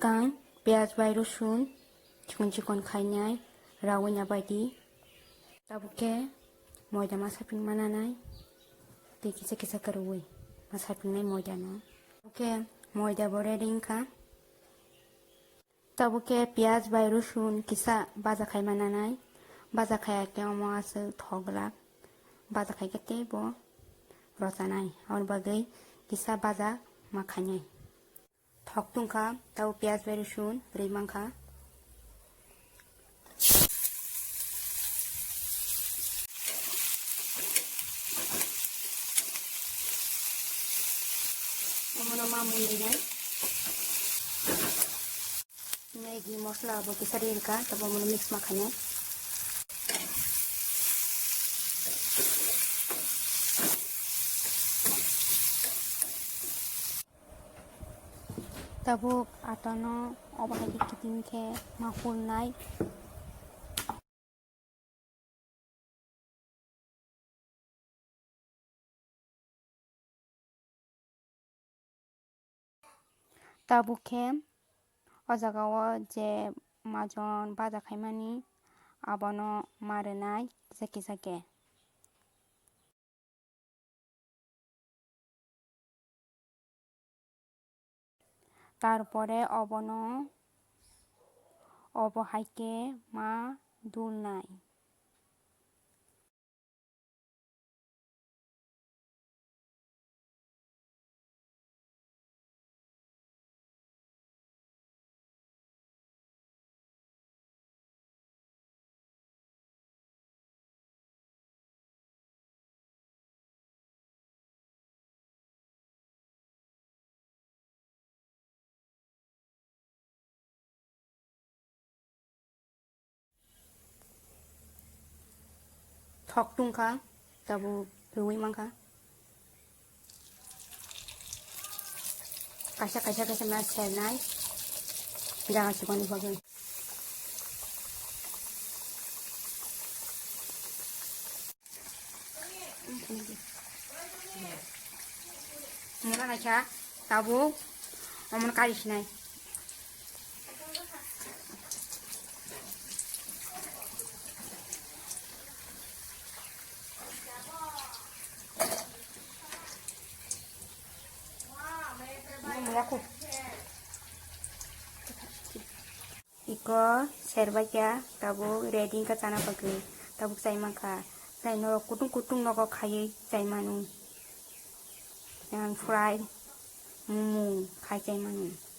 Tukang piaz bai rusun cikon khainai rawanya baidi tabuke moida masapin mananai te kisa karuwi masapin nai moida no tabuke moida bore ringka tabuke piaz bai rusun kisa baza khai mananai baza khaya ke omo as thogla baza khai kete bo rosanai aur bagai kisa baza makhanyai thok tungka tabu piaz bai rusun rimangka omono mamundinai naidi mosla bo kisari ka tabu omono mix makhanyai tabuk atono obahagi kiting ke mahul nai tabuke o jagao je majon baja khaimani abono marinai kisa ke tarpore obono obohaike ma dulnai thok tungka tabu ruwi mangka kaisa mas cernai jangan cikon bagai mula kaca tabu omon karis nai aku iko serba kya tabu ready ka tana bagai tabu sai mangka sai norok kutung noko khai sai manu yang fry mumu khai sai manu